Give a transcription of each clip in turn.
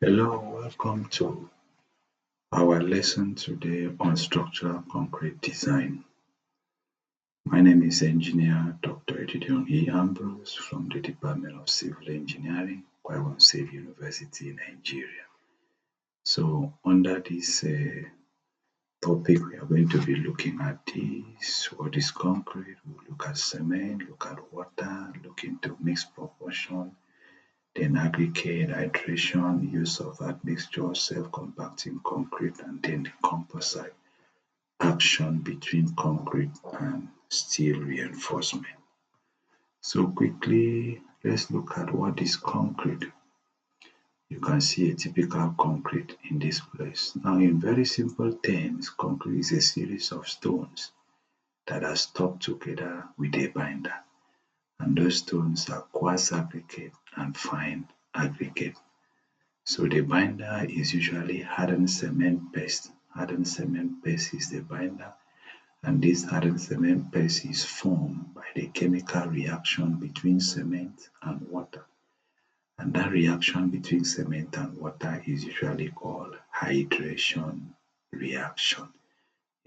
Hello, welcome to our lesson today on structural concrete design. My name is Engineer Dr. Edidion E. Ambrose from the Department of Civil Engineering, Kwai State University, Nigeria. So, under this topic, we are going to be looking at what is concrete. We'll look at cement, look at water, look into mixed proportion, then aggregate, hydration, use of admixture, self-compacting concrete, and then the composite action between concrete and steel reinforcement. So quickly, let's look at what is concrete. You can see a typical concrete in this place. Now, in very simple terms, concrete is a series of stones that are stuck together with a binder, and those stones are coarse aggregate and fine aggregate. So the binder is usually hardened cement paste. Hardened cement paste is the binder, and this hardened cement paste is formed by the chemical reaction between cement and water. And that reaction between cement and water is usually called hydration reaction.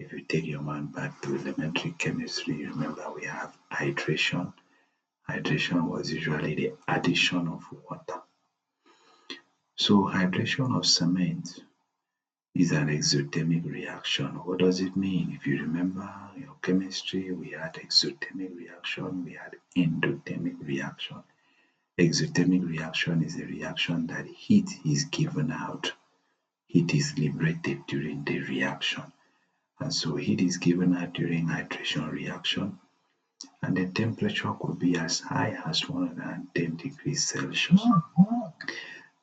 If you take your mind back to elementary chemistry, remember we have hydration. Hydration was usually the addition of water. So hydration of cement is an exothermic reaction. What does it mean? If you remember your chemistry, we had exothermic reaction, we had endothermic reaction. Exothermic reaction is a reaction that heat is given out. Heat is liberated during the reaction. And so heat is given out during hydration reaction, and the temperature could be as high as 110 degrees Celsius.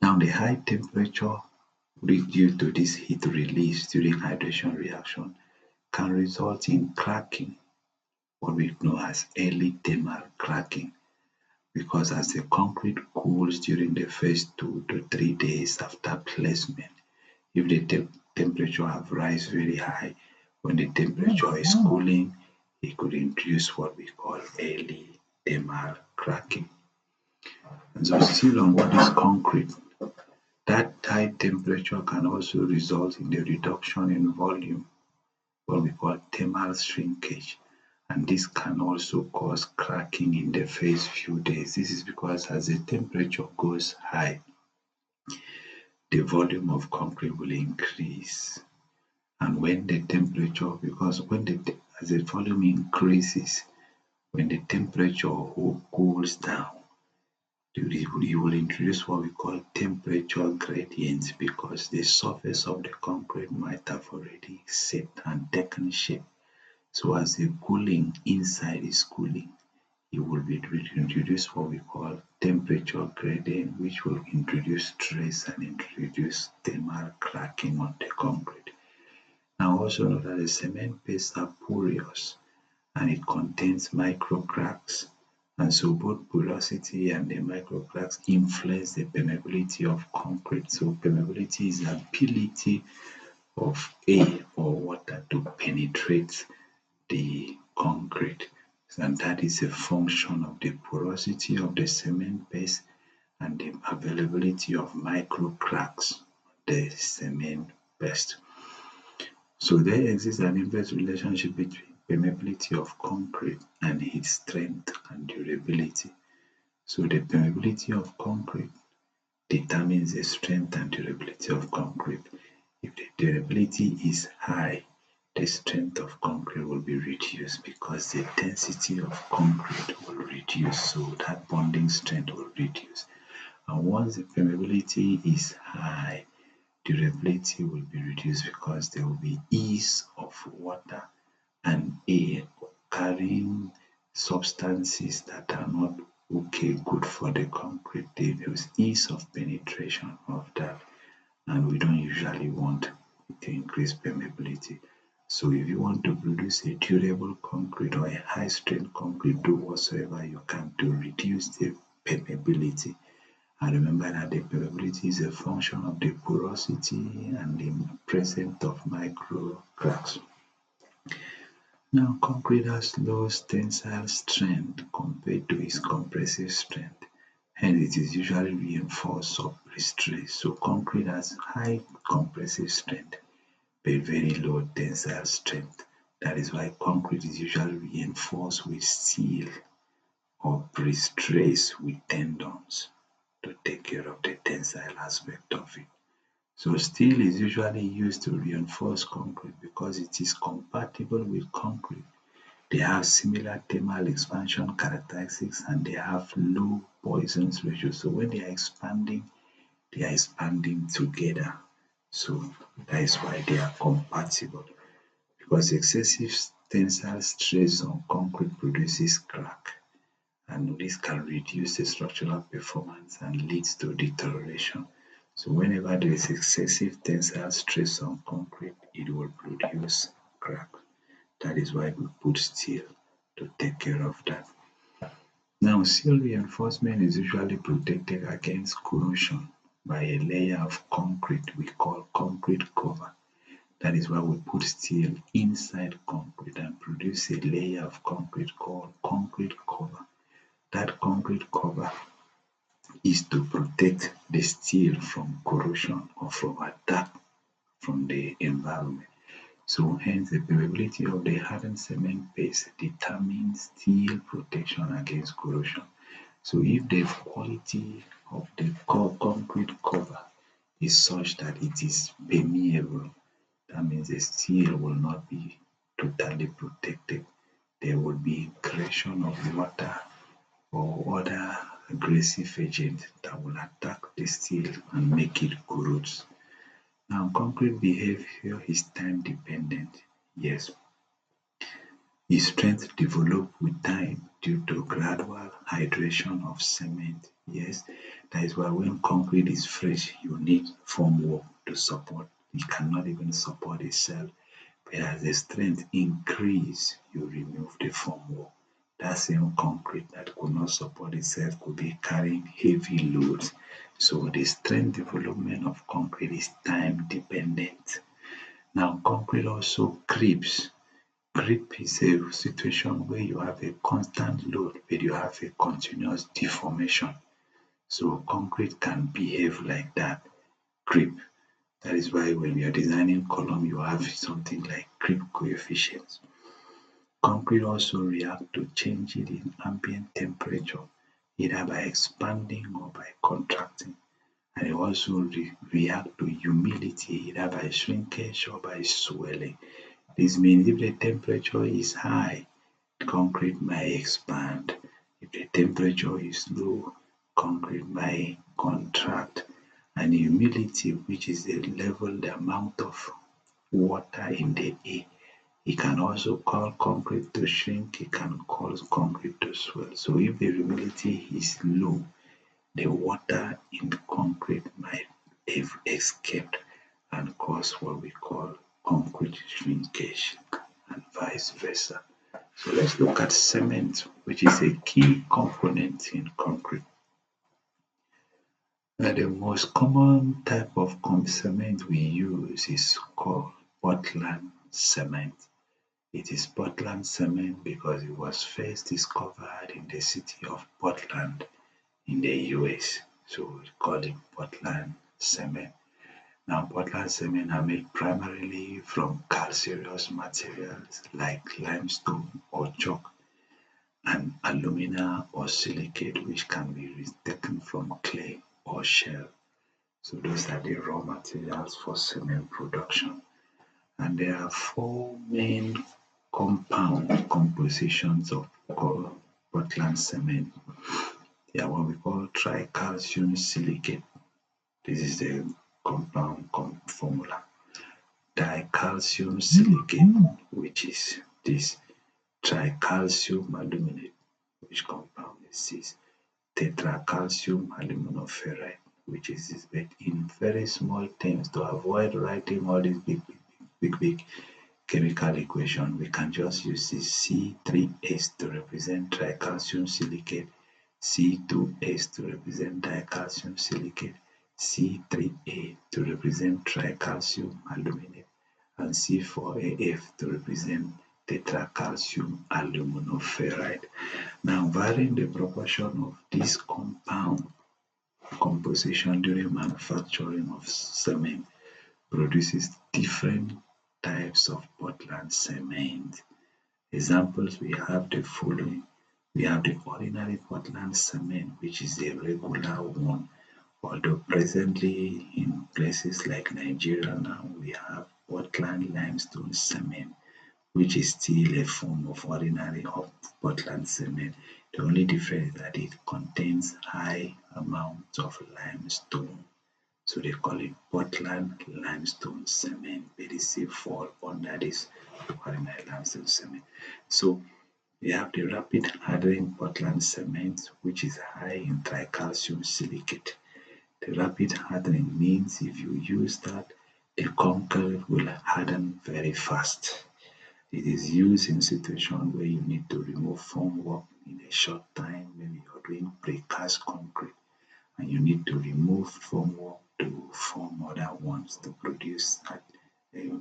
Now the high temperature due to this heat release during hydration reaction can result in cracking, what we know as early thermal cracking, because as the concrete cools during the first 2 to 3 days after placement, if the temperature have rise very high, when the temperature is cooling, it could induce what we call early thermal cracking. And so still on what is concrete, that high temperature can also result in the reduction in volume, what we call thermal shrinkage, and this can also cause cracking in the first few days. This is because as the temperature goes high, the volume of concrete will increase, and when the temperature, because as the volume increases, when the temperature cools down, you will introduce what we call temperature gradient, because the surface of the concrete might have already set and taken shape. So as the cooling inside is cooling, it will be introduce what we call temperature gradient, which will introduce stress and introduce thermal cracking on the concrete. Now also know that the cement paste are porous and it contains micro cracks. And so both porosity and the micro cracks influence the permeability of concrete. So permeability is the ability of air or water to penetrate the concrete. And that is a function of the porosity of the cement paste and the availability of micro cracks on the cement paste. So there exists an inverse relationship between permeability of concrete and its strength and durability. So the permeability of concrete determines the strength and durability of concrete. If the durability is high, the strength of concrete will be reduced because the density of concrete will reduce, so that bonding strength will reduce. And once the permeability is high, durability will be reduced because there will be ease of water and air carrying substances that are not good for the concrete. There is ease of penetration of that, and we don't usually want to increase permeability. So if you want to produce a durable concrete or a high strength concrete, do whatsoever you can to reduce the permeability. And remember that the permeability is a function of the porosity and the presence of micro cracks. Now, concrete has low tensile strength compared to its compressive strength. Hence, it is usually reinforced or stress. So concrete has high compressive strength but very low tensile strength. That is why concrete is usually reinforced with steel or pre-stressed with tendons to take care of the tensile aspect of it. So steel is usually used to reinforce concrete because it is compatible with concrete. They have similar thermal expansion characteristics and they have low Poisson's ratio. So when they are expanding together. So that is why they are compatible. Because excessive tensile stress on concrete produces crack, and this can reduce the structural performance and leads to deterioration. So whenever there is excessive tensile stress on concrete, it will produce crack. That is why we put steel to take care of that. Now, steel reinforcement is usually protected against corrosion by a layer of concrete we call concrete cover. That is why we put steel inside concrete and produce a layer of concrete called concrete cover. That concrete cover is to protect the steel from corrosion or from attack from the environment. So hence the permeability of the hardened cement base determines steel protection against corrosion. So if the quality of the concrete cover is such that it is permeable, that means the steel will not be totally protected. There will be incursion of water or other aggressive agent that will attack the steel and make it corrode. Now, concrete behavior is time dependent. Yes, its strength develops with time due to gradual hydration of cement. Yes, that is why when concrete is fresh, you need formwork to support. It cannot even support itself. But as the strength increase, you remove the formwork. That same concrete that could not support itself could be carrying heavy loads. So the strength development of concrete is time dependent. Now, concrete also creeps. Creep is a situation where you have a constant load, but you have a continuous deformation. So concrete can behave like that, creep. That is why when you are designing column, you have something like creep coefficients. Concrete also reacts to changes in ambient temperature, either by expanding or by contracting. And it also reacts to humidity, either by shrinkage or by swelling. This means if the temperature is high, concrete might expand. If the temperature is low, concrete might contract. And humidity, which is the level, the amount of water in the air, it can also cause concrete to shrink, it can cause concrete to swell. So if the humidity is low, the water in the concrete might have escaped and cause what we call concrete shrinkage and vice versa. So let's look at cement, which is a key component in concrete. Now, the most common type of cement we use is called Portland cement. It is Portland cement because it was first discovered in the city of Portland in the US. So we call it Portland cement. Now, Portland cement are made primarily from calcareous materials like limestone or chalk and alumina or silicate, which can be taken from clay or shell. So those are the raw materials for cement production. And there are four main compound compositions of Portland cement. They are what we call tricalcium silicate. This is the compound formula. Dicalcium silicate, which is this. Tricalcium aluminate, which compound is this. Tetracalcium aluminoferrite, which is this. But in very small terms, to avoid writing all these big chemical equation, we can just use this C3S to represent tricalcium silicate, C2S to represent dicalcium silicate, C3A to represent tricalcium aluminate, and C4AF to represent tetracalcium aluminoferrite. Now, varying the proportion of this compound composition during manufacturing of cement produces different types of Portland cement. Examples we have the following. We have the ordinary Portland cement, which is a regular one, although presently in places like Nigeria now we have Portland limestone cement, which is still a form of ordinary of Portland cement. The only difference is that it contains high amounts of limestone. So they call it Portland limestone cement, but it still fall under this ordinary limestone cement. So we have the rapid hardening Portland cement, which is high in tricalcium silicate. The rapid hardening means if you use that, the concrete will harden very fast. It is used in situations where you need to remove formwork in a short time. Maybe you're doing precast concrete and you need to remove formwork to form other ones to produce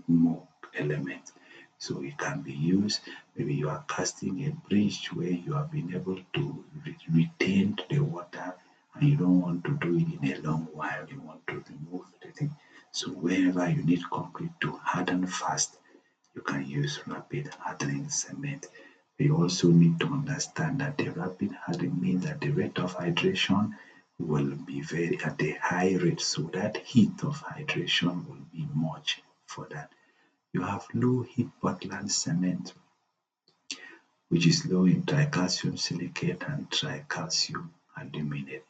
more elements. So it can be used. Maybe you are casting a bridge where you have been able to retain the water and you don't want to do it in a long while. You want to remove the thing. So wherever you need concrete to harden fast, you can use rapid hardening cement. You also need to understand that the rapid hardening means that the rate of hydration will be very at a high rate, so that heat of hydration will be much for that. You have low heat Portland cement, which is low in tricalcium silicate and tricalcium aluminate.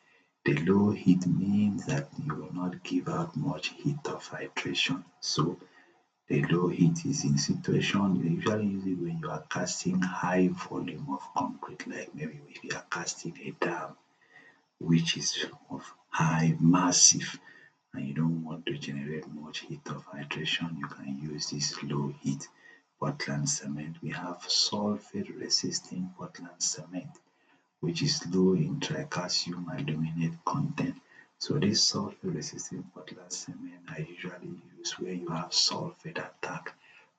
The low heat means that you will not give out much heat of hydration. So the low heat is in situation, you usually use it when you are casting high volume of concrete, like maybe if you are casting a dam, which is of high, massive, and you don't want to generate much heat of hydration, you can use this low heat Portland cement. We have sulfate resisting Portland cement, which is low in tricalcium aluminate content. So this sulfate resistant Portland cement are usually used where you have sulfate attack.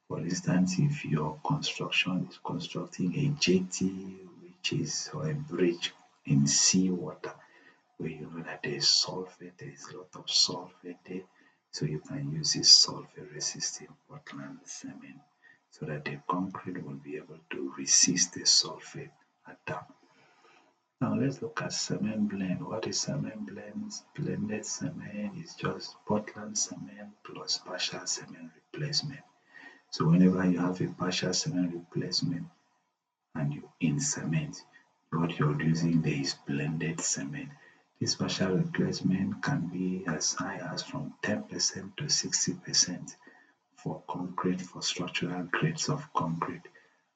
For instance, if your construction is constructing a jetty, which is or a bridge in seawater, where you know that there is sulfate, there is a lot of sulfate there. So you can use this sulfate resistant Portland cement so that the concrete will be able to resist the sulfate attack. Now let's look at cement blend. What is cement blends? Blended cement is just Portland cement plus partial cement replacement. So whenever you have a partial cement replacement and you in cement, what you're using there is blended cement. This partial replacement can be as high as from 10% to 60% for concrete, for structural grades of concrete,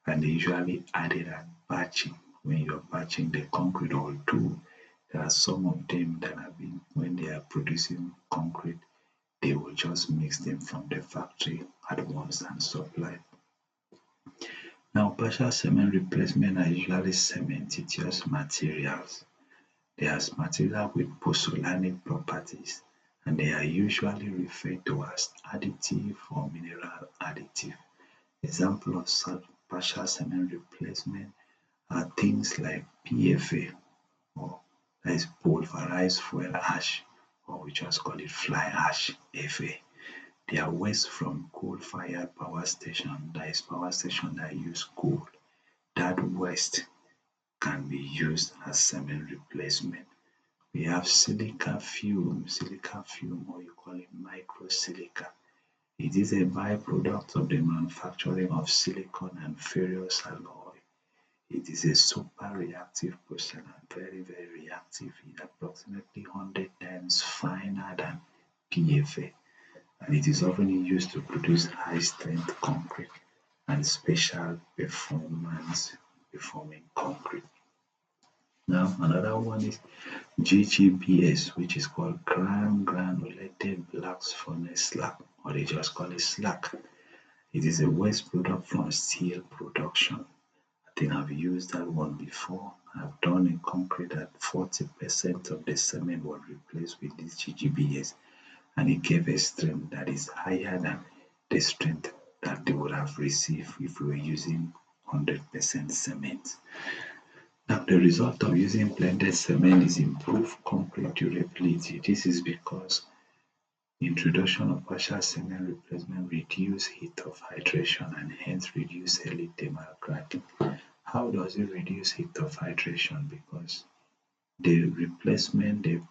and they usually added at batching. When you're batching the concrete or two, there are some of them that have been, when they are producing concrete, they will just mix them from the factory at once and supply. Now, partial cement replacement are usually cementitious materials. They are materials with pozzolanic properties, and they are usually referred to as additive or mineral additive. Example of partial cement replacement are things like PFA, or that is pulverized fuel ash, or we just call it fly ash, FA. They are waste from coal-fired power station, that is power station that use coal. That waste can be used as cement replacement. We have silica fume, or you call it microsilica. It is a byproduct of the manufacturing of silicon and ferrous alloy. It is a super reactive process and very, very reactive. It is approximately 100 times finer than PFA, and it is often used to produce high strength concrete and special performance performing concrete. Now another one is GGBS, which is called granulated blast furnace slag, or they just call it slag. It is a waste product from steel production. I think I've used that one before. I've done in concrete that 40% of the cement was replaced with this GGBS, and it gave a strength that is higher than the strength that they would have received if we were using 100% cement. Now, the result of using blended cement is improved concrete durability. This is because introduction of partial cement replacement reduce heat of hydration and hence reduce early thermal cracking. How does it reduce heat of hydration? Because the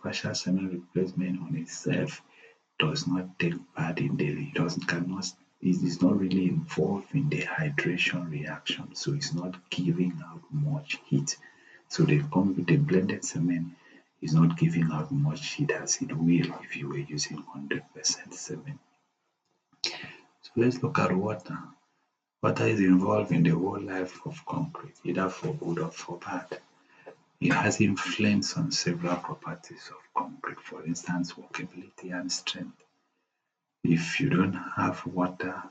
partial cement replacement on itself does not take part in it is not really involved in the hydration reaction, so it's not giving out much heat. So the blended cement is not giving out much heat as it will if you were using 100% cement. So let's look at water. Water is involved in the whole life of concrete, either for good or for bad. It has influence on several properties of concrete, for instance, workability and strength. If you don't have water,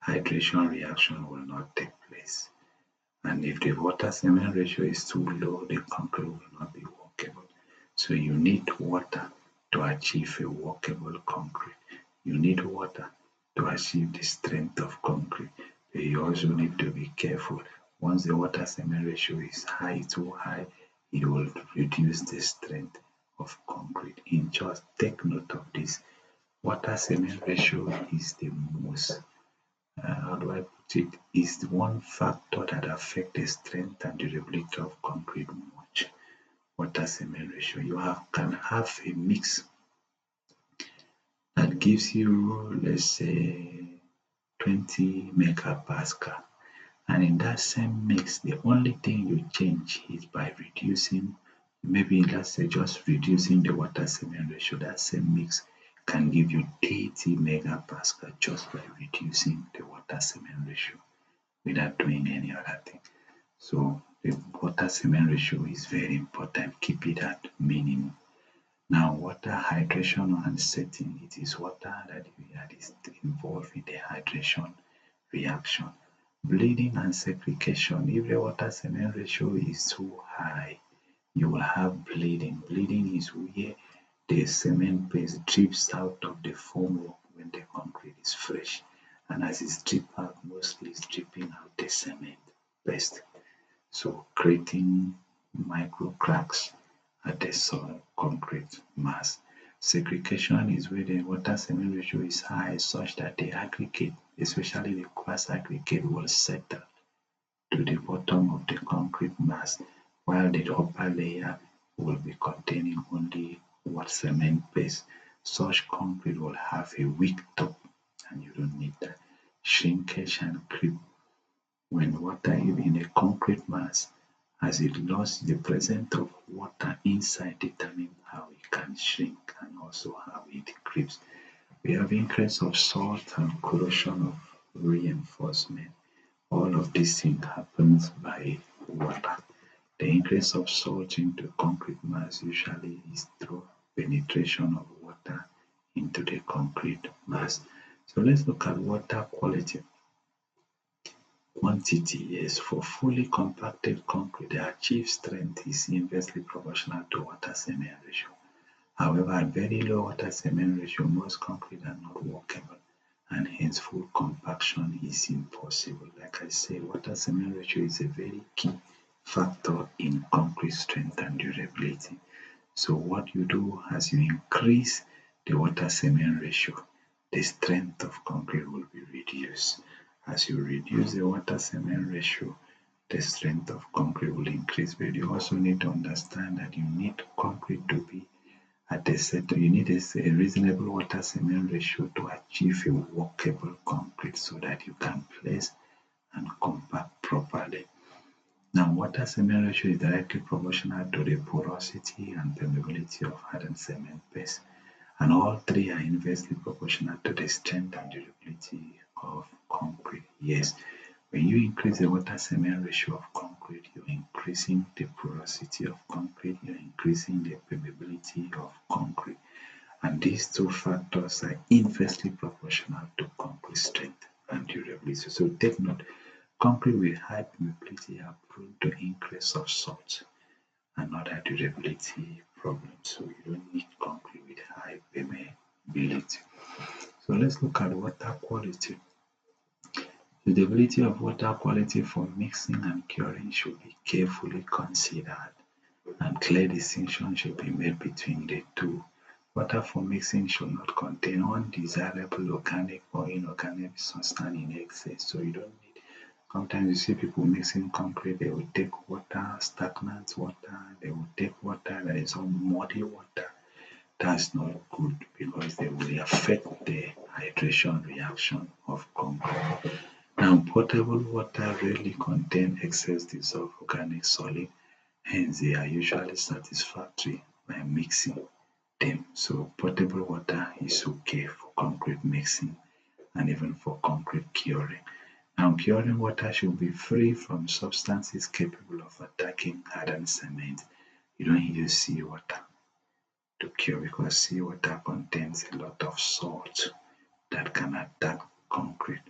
hydration reaction will not take place. And if the water-cement ratio is too low, the concrete will not be workable. So you need water to achieve a workable concrete. You need water to achieve the strength of concrete. But you also need to be careful. Once the water-cement ratio is too high, it will reduce the strength of concrete. In just take note of this. Water-cement ratio is the most how do I put it, is the one factor that affects the strength and durability of concrete much. Water cement ratio. Can have a mix that gives you, let's say, 20 megapascal. And in that same mix, the only thing you change is by reducing, maybe let's say just reducing the water cement ratio. That same mix can give you 30 megapascal just by reducing the water cement ratio without doing any other thing. So the water cement ratio is very important. Keep it at minimum. Now, water hydration and setting, it is water that is involved in the hydration reaction. Bleeding and segregation. If the water cement ratio is too high, you will have bleeding. Bleeding is where the cement paste drips out of the formwork when the concrete is fresh. And as it's dripping out, mostly it's dripping out the cement paste. So creating micro cracks at the soil concrete mass. Segregation is where the water cement ratio is high such that the aggregate, especially the coarse aggregate, will settle to the bottom of the concrete mass, while the upper layer will be containing only what cement paste. Such concrete will have a weak top, and you don't need that. Shrinkage and creep. When water is in a concrete mass, as it lost the presence of water inside determine how it can shrink and also how it creeps. We have increase of salt and corrosion of reinforcement. All of these things happens by water. The increase of salt into concrete mass usually is through penetration of water into the concrete mass. So let's look at water quality. Quantity is for fully compacted concrete, the achieved strength is inversely proportional to water cement ratio. However, at very low water cement ratio, most concrete are not workable, and hence full compaction is impossible. Like I say, water cement ratio is a very key factor in concrete strength and durability. So what you do as you increase the water cement ratio, the strength of concrete will be reduced. As you reduce the water cement ratio, the strength of concrete will increase. But you also need to understand that you need concrete to be at a certain, you need a reasonable water cement ratio to achieve a workable concrete so that you can place and compact properly. Now, water cement ratio is directly proportional to the porosity and permeability of hardened cement paste, and all three are inversely proportional to the strength and durability of concrete. Yes, when you increase the water cement ratio of concrete, you're increasing the porosity of concrete, you're increasing the permeability of concrete. And these two factors are inversely proportional to concrete strength and durability. So take note, concrete with high permeability are prone to increase of salt and other durability problems. So you don't need concrete with high permeability. So let's look at water quality. Suitability of water quality for mixing and curing should be carefully considered, and clear distinction should be made between the two. Water for mixing should not contain undesirable organic or inorganic substance in excess, so you don't need. Sometimes you see people mixing concrete, they will take water, stagnant water, they will take water that is all muddy water. That's not good because they will affect the hydration reaction of concrete. Now, potable water rarely contain excess dissolved organic solid, hence they are usually satisfactory by mixing them. So potable water is okay for concrete mixing and even for concrete curing. Now, curing water should be free from substances capable of attacking hardened cement. You don't use seawater to cure because seawater contains a lot of salt that can attack concrete.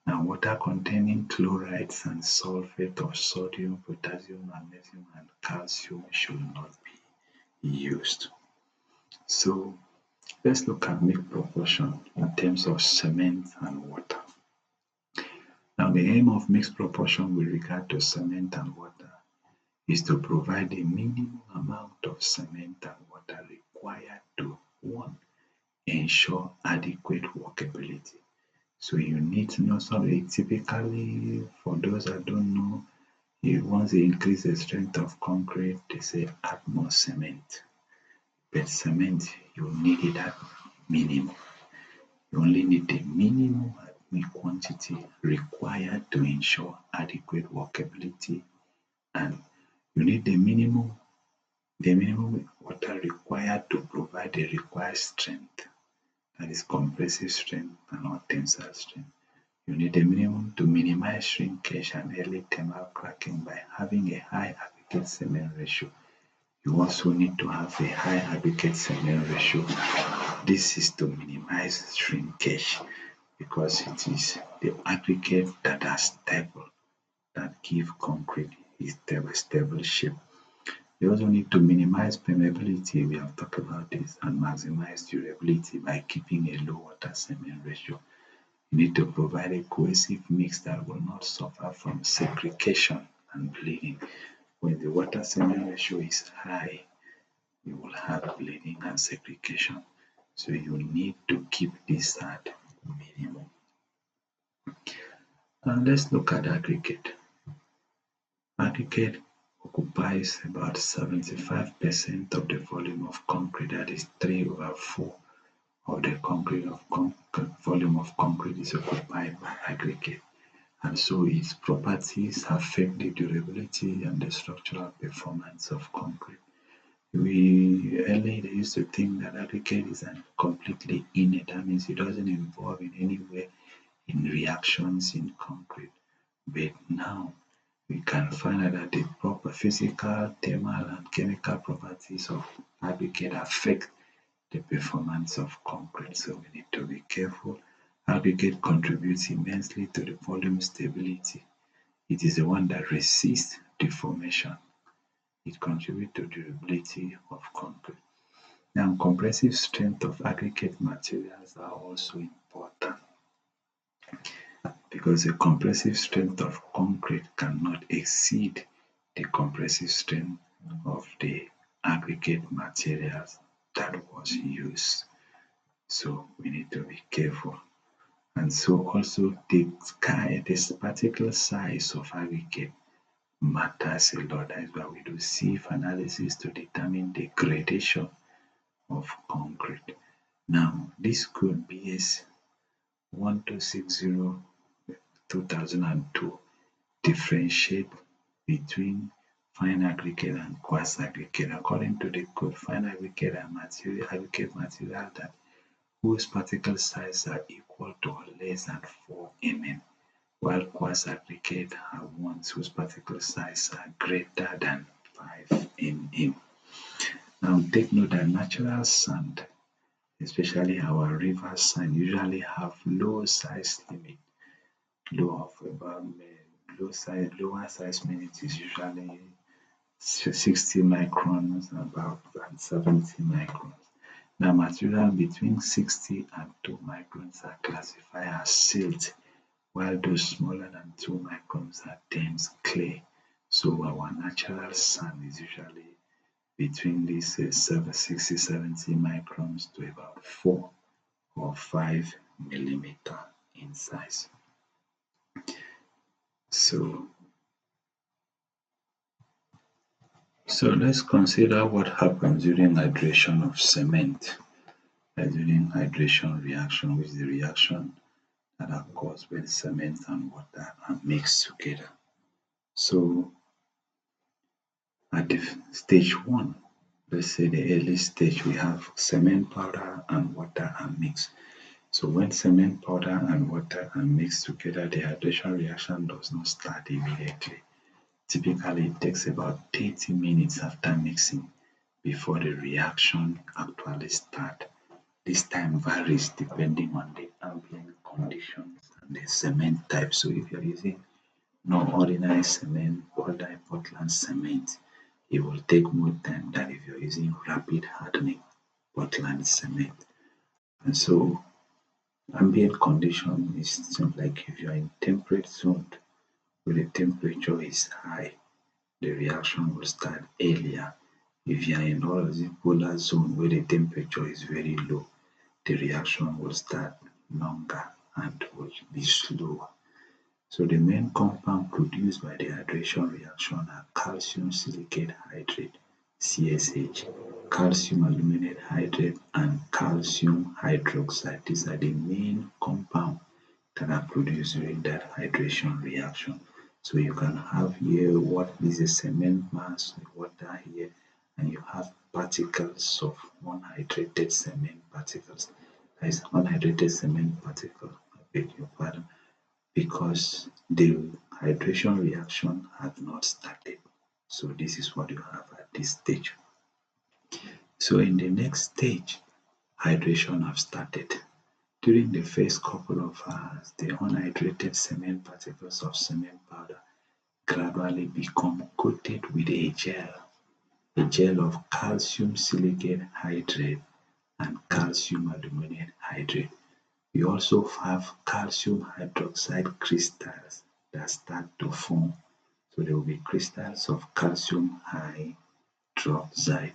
Now, water containing chlorides and sulfate of sodium, potassium, magnesium, and calcium should not be used. So, let's look at mix proportion in terms of cement and water. Now, the aim of mixed proportion with regard to cement and water is to provide the minimum amount of cement and water required to 1. Ensure adequate workability. So you need to know something. Typically, for those that don't know, once they increase the strength of concrete, they say add more cement. But cement, you need it at minimum. You only need the minimum quantity required to ensure adequate workability, and you need the minimum water required to provide the required strength, that is compressive strength and not tensile strength. You need a minimum to minimize shrinkage and early thermal cracking by having a high aggregate cement ratio. You also need to have a high aggregate cement ratio. This is to minimize shrinkage because it is the aggregate that are stable that give concrete its stable shape. You also need to minimize permeability, we have talked about this, and maximize durability by keeping a low water cement ratio. You need to provide a cohesive mix that will not suffer from segregation and bleeding. When the water cement ratio is high, you will have bleeding and segregation. So you need to keep this at minimum. Now let's look at aggregate. Aggregate occupies about 75% of the volume of concrete, that is 3/4 of the volume of concrete is occupied by aggregate, and so its properties affect the durability and the structural performance of concrete. Earlier they used to think that aggregate is completely inert, that means it doesn't involve in any way in reactions in concrete. But now we can find out that the proper physical, thermal, and chemical properties of aggregate affect the performance of concrete. So we need to be careful. Aggregate contributes immensely to the volume stability. It is the one that resists deformation. It contributes to durability of concrete. Now, compressive strength of aggregate materials are also important because the compressive strength of concrete cannot exceed the compressive strength of the aggregate materials that was used. So we need to be careful. And so also this particular size of aggregate matters a lot. That is why we do sieve analysis to determine the gradation of concrete. Now, this code BS 1260 2002 differentiate between fine aggregate and coarse aggregate. According to the code, fine aggregate are aggregate material that whose particle size are equal to or less than 4 mm, while coarse aggregate are ones whose particle size are greater than 5 mm. Now take note that natural sand, especially our river sand, usually have low size limit. Lower size limit is usually 60 microns about and 70 microns. Now material between 60 and 2 microns are classified as silt while those smaller than 2 microns are dense clay. So our natural sand is usually between these 60, 70 microns to about 4 or 5 millimeter in size. So let's consider what happens during hydration of cement. During hydration reaction, which is the reaction that occurs when cement and water are mixed together. So at the stage 1, let's say the early stage, we have cement powder and water are mixed. So when cement powder and water are mixed together, the hydration reaction does not start immediately. Typically, it takes about 30 minutes after mixing before the reaction actually starts. This time varies depending on the ambient conditions and the cement type. So if you're using non-ordinary cement, ordinary Portland cement, it will take more time than if you're using rapid hardening Portland cement. And so ambient condition is something like if you're in temperate zone where the temperature is high, the reaction will start earlier. If you are in opposite polar zone where the temperature is very low, the reaction will start longer and will be slower. So the main compound produced by the hydration reaction are calcium silicate hydrate (CSH), calcium aluminate hydrate, and calcium hydroxide. These are the main compounds that are produced during that hydration reaction. So you can have here what is a cement mass with water here, and you have particles of unhydrated cement particles. That is unhydrated cement particle, I beg your pardon, because the hydration reaction has not started. So this is what you have at this stage. So in the next stage, hydration have started. During the first couple of hours, the unhydrated cement particles of cement powder gradually become coated with a gel of calcium silicate hydrate and calcium aluminate hydrate. We also have calcium hydroxide crystals that start to form. So there will be crystals of calcium hydroxide,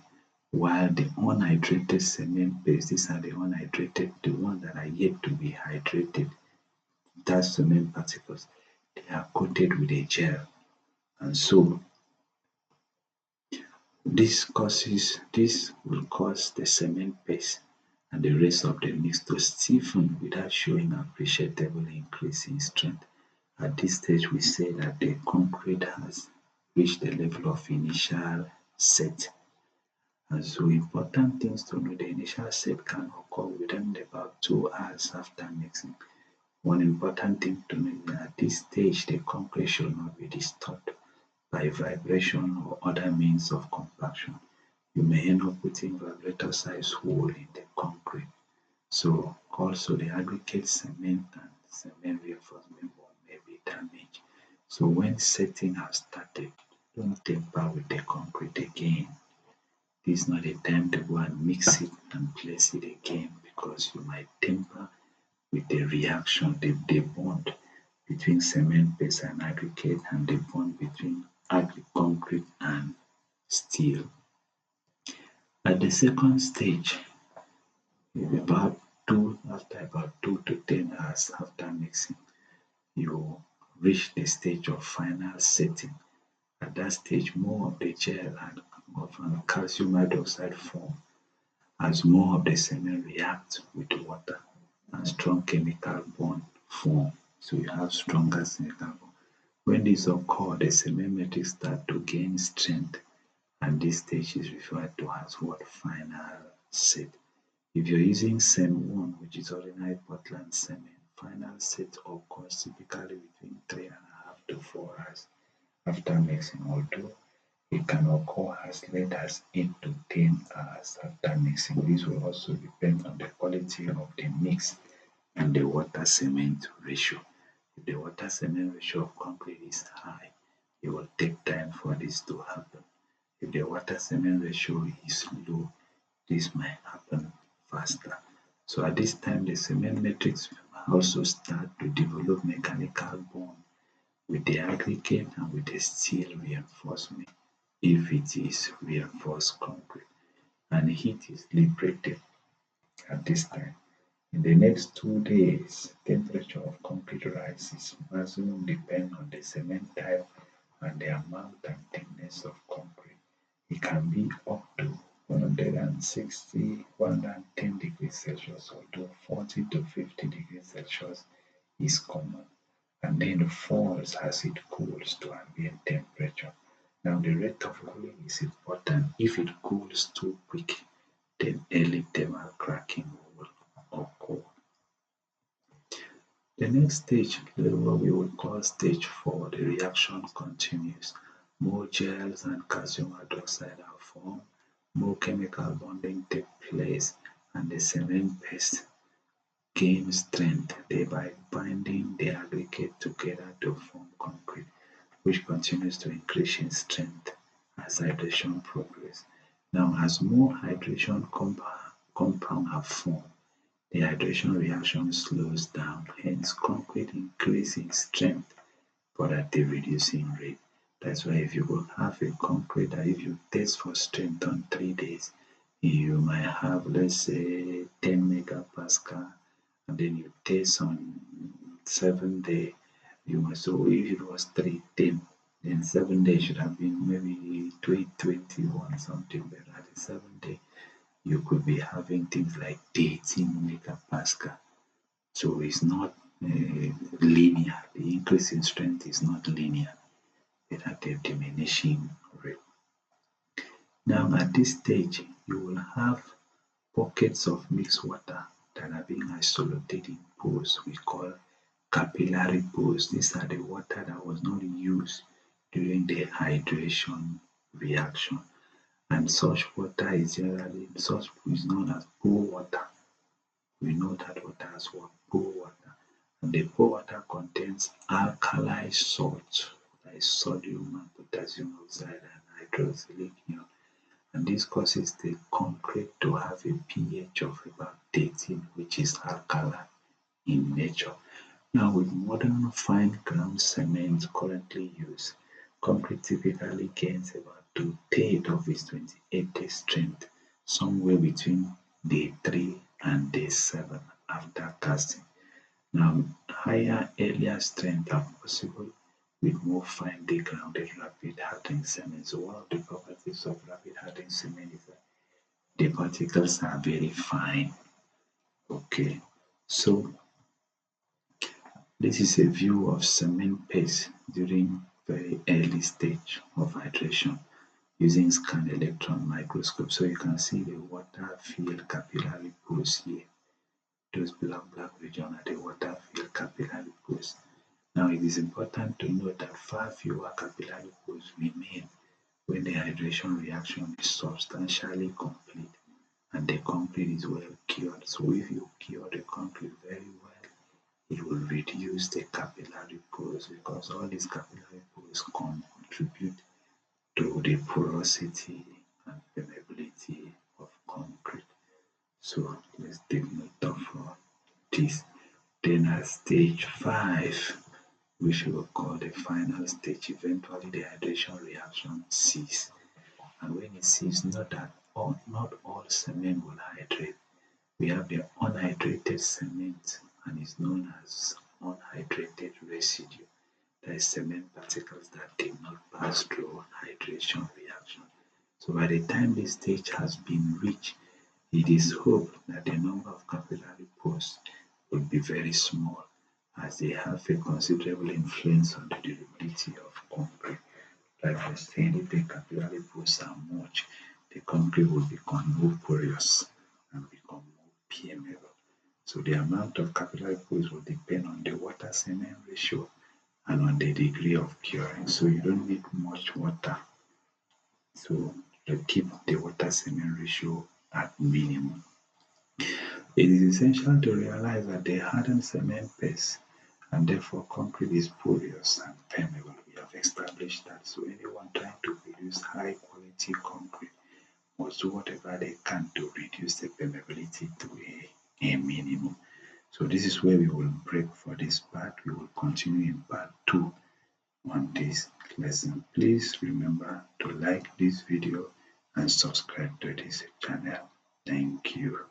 while the unhydrated cement base, these are the unhydrated, the ones that are yet to be hydrated, that cement particles, they are coated with a gel. And so this will cause the cement paste and the rest of the mix to stiffen without showing appreciable increase in strength. At this stage, we say that the concrete has reached the level of initial set. And so important things to know, the initial set can occur within about 2 hours after mixing. One important thing to know is that at this stage, the concrete should not be disturbed by vibration or other means of compaction. You may end up putting vibrator size hole in the concrete. So also the aggregate cement and cement reinforcement wall may be damaged. So when setting has started, don't tamper with the concrete again. This is not a time to go and mix it and place it again, because you might tamper with the reaction, the bond between cement base and aggregate, and the bond between concrete and steel. At the second stage, after about 2 to 10 hours after mixing, you reach the stage of final setting. At that stage, more of the gel and of calcium hydroxide form as more of the cement react with the water and strong chemical bond form. So you have stronger chemical bond. When this occurs, the cement matrix start to gain strength, and this stage is referred to as what? Final set. If you're using CEM1, which is ordinary Portland cement, final set occurs typically between 3.5 to 4 hours after mixing, although it can occur as late as 8 to 10 hours after mixing. This will also depend on the quality of the mix and the water-cement ratio. If the water-cement ratio of concrete is high, it will take time for this to happen. If the water-cement ratio is low, this might happen faster. So at this time, the cement matrix also start to develop mechanical bond with the aggregate and with the steel reinforcement if it is reinforced concrete, and heat is liberated at this time. In the next 2 days, temperature of concrete rises. Maximum depend on the cement type and the amount and thickness of concrete. It can be up to 160, 110 degrees Celsius, although 40 to 50 degrees Celsius is common, and then falls as it cools to ambient temperature. Now, the rate of cooling is important. If it cools too quick, then early thermal cracking will occur. The next stage, what we would call stage 4, the reaction continues. More gels and calcium hydroxide are formed, more chemical bonding takes place, and the cement paste gains strength, thereby binding the aggregate together to form concrete, which continues to increase in strength as hydration progresses. Now, as more hydration compound are formed, the hydration reaction slows down, hence concrete increases in strength but at a reducing rate. That's why if you go have a concrete that if you test for strength on 3 days, you might have, let's say, 10 megapascal, and then you test on 7 day, you must, so if it was 310, then 7 days should have been maybe 21 something, but at the 7 day you could be having things like 18 megapascal. So it's not linear. The increase in strength is not linear, but at a diminishing rate. Now, at this stage, you will have pockets of mixed water that are being isolated in pools we call capillary pools. These are the water that was not used during the hydration reaction. And such water is generally known as pool water. We know that water as what? Pool water. And the pool water contains alkali salts like sodium and potassium oxide and hydroxylic ion. And this causes the concrete to have a pH of about 13, which is alkaline in nature. Now, with modern fine ground cement currently used, concrete typically gains about 2/3 of its 28-day strength, somewhere between day 3 and day 7 after casting. Now, higher, earlier strength are possible with more finely grounded rapid hardening cement. So one of the properties of rapid hardening cement is that the particles are very fine. Okay, so this is a view of cement paste during very early stage of hydration using scan electron microscope. So you can see the water-filled capillary pools here. Those black region are the water-filled capillary pools. Now it is important to note that far fewer capillary pools remain when the hydration reaction is substantially complete and the concrete is well cured. So if you cure the concrete very well, it will reduce the capillary pores because all these capillary pores contribute to the porosity and permeability of concrete. So let's take note of this. Then at stage 5, which we will call the final stage, eventually the hydration reaction ceases. And when it ceases, not all cement will hydrate. We have the unhydrated cement and is known as unhydrated residue. That is cement particles that did not pass through hydration reaction. So by the time this stage has been reached, it is hoped that the number of capillary pores will be very small as they have a considerable influence on the durability of concrete. Like I said, if the capillary pores are much, the concrete will become more porous and become more permeable. So the amount of capillary pores will depend on the water cement ratio and on the degree of curing. So you don't need much water. So to keep the water cement ratio at minimum. It is essential to realize that the hardened cement paste and therefore concrete is porous and permeable. We have established that. So anyone trying to produce high quality concrete must do whatever they can to reduce the permeability to a minimum. So this is where we will break for this part. We will continue in part 2 on this lesson. Please remember to like this video and subscribe to this channel. Thank you.